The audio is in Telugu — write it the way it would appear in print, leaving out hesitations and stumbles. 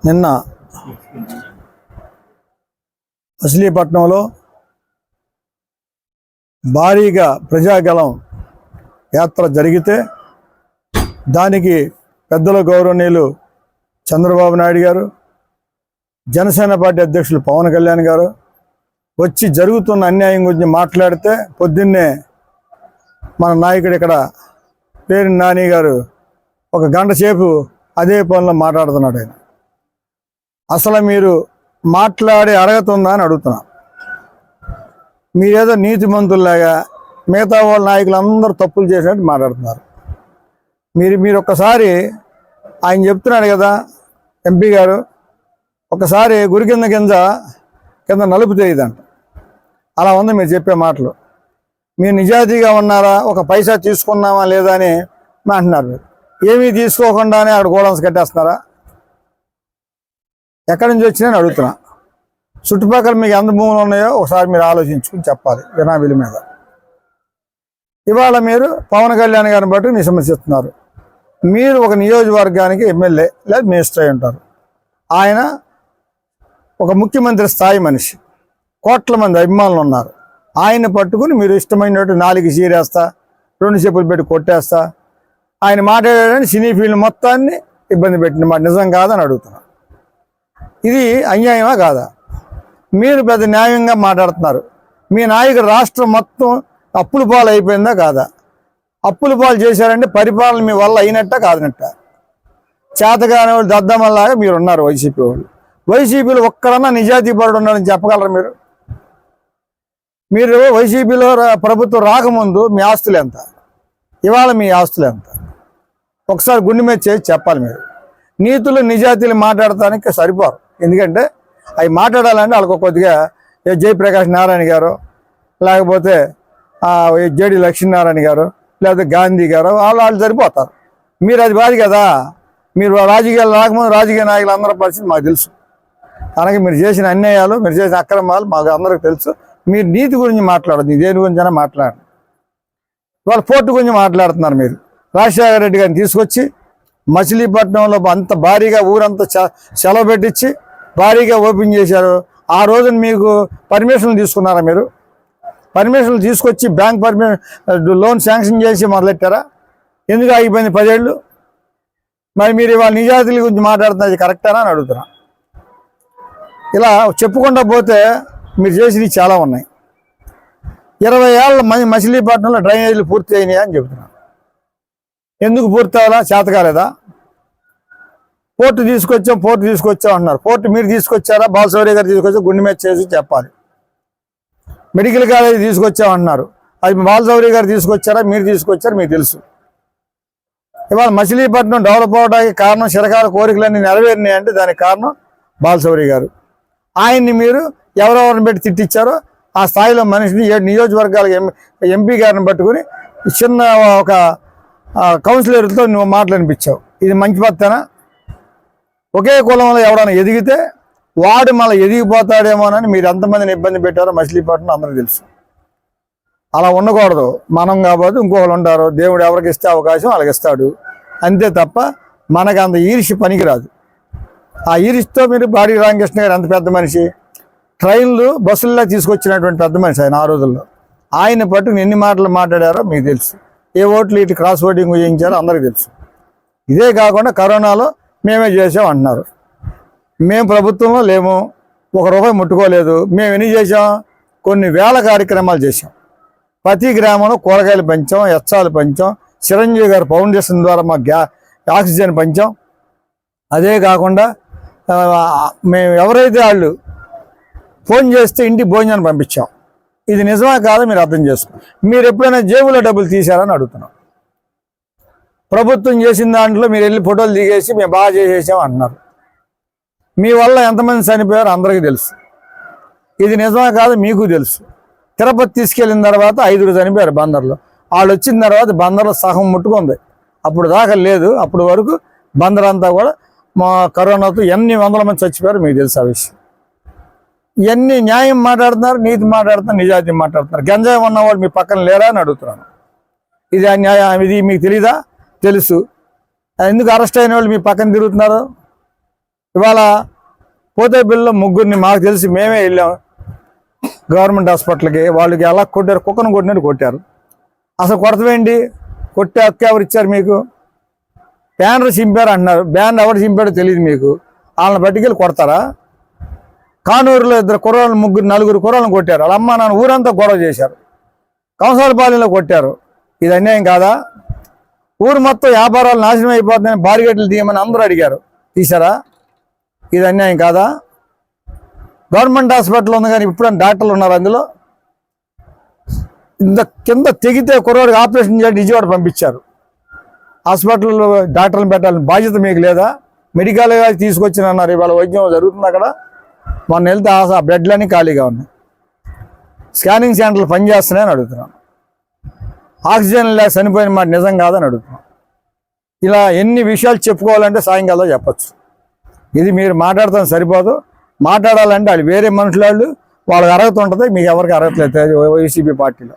నిన్న మచిలీపట్నంలో భారీగా ప్రజాగళం యాత్ర జరిగితే దానికి పెద్దల గౌరవనీయులు చంద్రబాబు నాయుడు గారు, జనసేన పార్టీ అధ్యక్షులు పవన్ కళ్యాణ్ గారు వచ్చి జరుగుతున్న అన్యాయం గురించి మాట్లాడితే పొద్దున్నే మన నాయకుడు ఇక్కడ పేరు నాని గారు ఒక గంట సేపు అదే పనిలో మాట్లాడుతున్నాడు. ఆయన అసలు మీరు మాట్లాడే అర్హత ఉందా అని అడుగుతున్నా. మీరేదో నీతిమంతుల్లాగా మిగతా వాళ్ళ నాయకులు అందరూ తప్పులు చేసినట్టు మాట్లాడుతున్నారు. మీరు ఒక్కసారి ఆయన చెప్తున్నాడు కదా ఎంపీ గారు, ఒకసారి గురి కింద నలుపు తెలియదంట. అలా ఉంది మీరు చెప్పే మాటలు. మీరు నిజాయితీగా ఉన్నారా, ఒక పైసా తీసుకున్నామా లేదా అని అంటున్నారు. మీరు ఏమీ తీసుకోకుండానే అక్కడ గోడౌన్స్ కట్టేస్తున్నారా? ఎక్కడి నుంచి వచ్చినాయని అడుగుతున్నా. చుట్టుపక్కల మీకు ఎంత భూములు ఉన్నాయో ఒకసారి మీరు ఆలోచించుకుని చెప్పాలి జనాభాల మీద. ఇవాళ మీరు పవన్ కళ్యాణ్ గారిని బట్టి విమర్శిస్తున్నారు. మీరు ఒక నియోజకవర్గానికి ఎమ్మెల్యే లేదా మినిస్టర్ అయి ఉంటారు. ఆయన ఒక ముఖ్యమంత్రి స్థాయి మనిషి, కోట్ల మంది అభిమానులు ఉన్నారు. ఆయన్ని పట్టుకుని మీరు ఇష్టమైనట్టు 4 చీరేస్తా, 2 చెప్పులు పెట్టి కొట్టేస్తా, ఆయన మాట్లాడడానికి సినీ ఫీల్డ్ మొత్తాన్ని ఇబ్బంది పెట్టిన మాట నిజం కాదని అడుగుతున్నా. ఇది అన్యాయమా కాదా? మీరు పెద్ద న్యాయంగా మాట్లాడుతున్నారు. మీ నాయకుడు రాష్ట్రం మొత్తం అప్పుల పాలు అయిపోయిందా కాదా? అప్పుల పాలు చేశారంటే పరిపాలన మీ వల్ల అయినట్ట కాదనట్ట? చేతగానే వాళ్ళు దద్దమల్లాగా మీరు ఉన్నారు వైసీపీ వాళ్ళు. వైసీపీలో ఒక్కడన్నా నిజాయితీ పరుడు ఉన్నారని చెప్పగలరు మీరు? మీరు వైసీపీలో ప్రభుత్వం రాకముందు మీ ఆస్తులు ఎంత, ఇవాళ మీ ఆస్తులు ఎంత? ఒకసారి గుండె మీద చేసి చెప్పాలి. మీరు నీతులు నిజాయితీలు మాట్లాడటానికి సరిపోరు. ఎందుకంటే అవి మాట్లాడాలంటే వాళ్ళకు కొద్దిగా జయప్రకాష్ నారాయణ గారు, లేకపోతే జేడి లక్ష్మీనారాయణ గారు, లేకపోతే గాంధీ గారు, వాళ్ళు సరిపోతారు. మీరు అది బాధ కదా. మీరు రాజకీయాలు రాకముందు రాజకీయ నాయకులు అందరి పరిస్థితి మాకు తెలుసు. అలాగే మీరు చేసిన అన్యాయాలు, మీరు చేసిన అక్రమాలు మాకు అందరికి తెలుసు. మీరు నీతి గురించి మాట్లాడదు, దేని గురించైనా మాట్లాడండి. వాళ్ళ పోర్టు గురించి మాట్లాడుతున్నారు. మీరు రాజశేఖర రెడ్డి గారిని తీసుకొచ్చి మచిలీపట్నంలో అంత భారీగా ఊరంతా సెలవు పెట్టించి భారీగా ఓపెన్ చేశారు. ఆ రోజున మీకు పర్మిషన్లు తీసుకున్నారా? మీరు పర్మిషన్లు తీసుకొచ్చి బ్యాంక్ లోన్ శాంక్షన్ చేసి మొదలెట్టారా? ఎందుకు ఆగిపోయింది 10 ఏళ్ళు? మరి మీరు ఇవాళ నిజాయితీల గురించి మాట్లాడుతున్నది కరెక్టేనా అని అడుగుతున్నా. ఇలా చెప్పుకుంటా పోతే మీరు చేసినవి చాలా ఉన్నాయి. 20 ఏళ్ళ మచిలీపట్నంలో డ్రైనేజీలు పూర్తి అయినాయా అని చెబుతున్నాను. ఎందుకు పూర్తి అవ్వాలా? చేత కాలేదా? పోర్టు తీసుకొచ్చాం అంటున్నారు. పోర్టు మీరు తీసుకొచ్చారా? బాలశౌర్య గారు తీసుకొచ్చా? గుండె మీద చేసి చెప్పాలి. మెడికల్ కాలేజీ తీసుకొచ్చామంటున్నారు. అది బాలశౌర్య గారు తీసుకొచ్చారా? మీరు తీసుకొచ్చారు, మీకు తెలుసు. ఇవాళ మచిలీపట్నం డెవలప్ అవడానికి కారణం చిరకాల కోరికలన్నీ నెరవేరినాయి అంటే దానికి కారణం బాలశౌర్య గారు. ఆయన్ని మీరు ఎవరెవరిని పెట్టి తిట్టించారో ఆ స్థాయిలో మనిషిని 7 నియోజకవర్గాలకు ఎంపీ గారిని పట్టుకుని చిన్న ఒక కౌన్సిలర్తో నువ్వు మాట్లాడిపించావు. ఇది మంచి పద్ధతేనా? ఒకే కులంలో ఎవరైనా ఎదిగితే వాడు మళ్ళీ ఎదిగిపోతాడేమోనని మీరు ఎంతమందిని ఇబ్బంది పెట్టారో మచిలీపట్నం అందరికీ తెలుసు. అలా ఉండకూడదు. మనం కాబట్టి ఇంకొకరు ఉంటారు. దేవుడు ఎవరికి ఇస్తే అవకాశం వాళ్ళకి ఇస్తాడు, అంతే తప్ప మనకు అంత ఈర్ష్య పనికిరాదు. ఆ ఈర్ష్యతో మీరు బాడీ రామకృష్ణ గారు ఎంత పెద్ద మనిషి, ట్రైన్లు బస్సుల్లో తీసుకొచ్చినటువంటి పెద్ద మనిషి ఆయన. ఆ రోజుల్లో ఆయన పట్టుకుని ఎన్ని మాటలు మాట్లాడారో మీకు తెలుసు. ఏ ఓట్లు ఇటు క్రాస్ ఓటింగ్ చేయించారో అందరికీ తెలుసు. ఇదే కాకుండా కరోనాలో మేమే చేసాం అంటున్నారు. మేము ప్రభుత్వంలో లేము, 1 రూపాయి ముట్టుకోలేదు. మేము ఎన్ని చేసాం? కొన్ని వేల కార్యక్రమాలు చేసాం. ప్రతి గ్రామంలో కూరగాయలు పంచాం, ఎచ్చాలు పంచాం. చిరంజీవి గారు ఫౌండేషన్ ద్వారా మాకు ఆక్సిజన్ పంచాం. అదే కాకుండా మేము ఎవరైతే వాళ్ళు ఫోన్ చేస్తే ఇంటికి భోజనాన్ని పంపించాం. ఇది నిజమా కాదో మీరు అర్థం చేసుకో. మీరు ఎప్పుడైనా జేబులో డబ్బులు తీశారని అడుగుతున్నాం. ప్రభుత్వం చేసిన దాంట్లో మీరు వెళ్ళి ఫోటోలు దిగేసి మేము బాగా చేసేసాం అంటున్నారు. మీ వల్ల ఎంతమంది చనిపోయారో అందరికీ తెలుసు. ఇది నిజమా కాదో మీకు తెలుసు. తిరుపతి తీసుకెళ్ళిన తర్వాత 5 చనిపోయారు బందర్లో. వాళ్ళు వచ్చిన తర్వాత బందర్లో సగం ముట్టుకుంది. అప్పుడు దాకా లేదు. అప్పుడు వరకు బందర్ అంతా కూడా మా కరోనాతో ఎన్ని వందల మంది చచ్చిపోయారు మీకు తెలుసు. ఆ విషయం ఇవన్నీ న్యాయం మాట్లాడుతున్నారు, నీతి మాట్లాడుతున్నారు, నిజాయితీ మాట్లాడుతున్నారు. గంజాయి ఉన్నవాళ్ళు మీ పక్కన లేరా అని అడుగుతున్నాను. ఇది అన్యాయం. ఇది మీకు తెలీదా? తెలుసు. ఎందుకు అరెస్ట్ అయిన వాళ్ళు మీ పక్కన తిరుగుతున్నారు? ఇవాళ పోతేపల్లిలో ముగ్గురిని మాకు తెలిసి మేమే వెళ్ళాం గవర్నమెంట్ హాస్పిటల్కి. వాళ్ళకి ఎలా కొట్టారు, కుక్కను కొట్టినట్టు కొట్టారు. అసలు కొడతవేంటి? కొట్టే హక్కు ఎవరు ఇచ్చారు మీకు? బ్యానర్ చింపారు అంటున్నారు. బ్యానర్ ఎవరు చింపాడో తెలియదు మీకు. వాళ్ళని బట్టికెళ్ళి కొడతారా? కానూరులో నలుగురు కుర్రాళ్ళని కొట్టారు. వాళ్ళ అమ్మ నాన్న ఊరంతా గొడవ చేశారు. కంసాలపాలెంలో కొట్టారు. ఇది అన్యాయం కాదా? ఊరు మొత్తం వ్యాపారాలు నాశనం అయిపోతుందని బారిగేట్లు తీయమని అందరూ అడిగారు, తీశారా? ఇది అన్యాయం కాదా? గవర్నమెంట్ హాస్పిటల్ ఉంది కానీ ఇప్పుడు డాక్టర్లు ఉన్నారు అందులో. ఇంత కింద తెగితే కుర్రాడికి ఆపరేషన్ చేసి విజయవాడ పంపించారు. హాస్పిటల్లో డాక్టర్లు పెట్టాలని బాధ్యత మీకు లేదా? మెడికల్గా తీసుకొచ్చిన అన్నారు. ఇవాళ వైద్యం జరుగుతుంది అక్కడ. మొన్న వెళ్తే ఆ బెడ్లన్నీ ఖాళీగా ఉన్నాయి. స్కానింగ్ సెంటర్లు పనిచేస్తున్నాయని అడుగుతున్నాను. ఆక్సిజన్ లేక చనిపోయిన మాట నిజం కాదని అడుగుతున్నాం. ఇలా ఎన్ని విషయాలు చెప్పుకోవాలంటే సాయంకాలం చెప్పచ్చు. ఇది మీరు మాట్లాడతాం సరిపోదు. మాట్లాడాలంటే వాళ్ళు వేరే మనుషులు, వాళ్ళకి అర్హత ఉంటుంది, మీకు ఎవరికి అర్హత లేదు వైసీపీ పార్టీలో.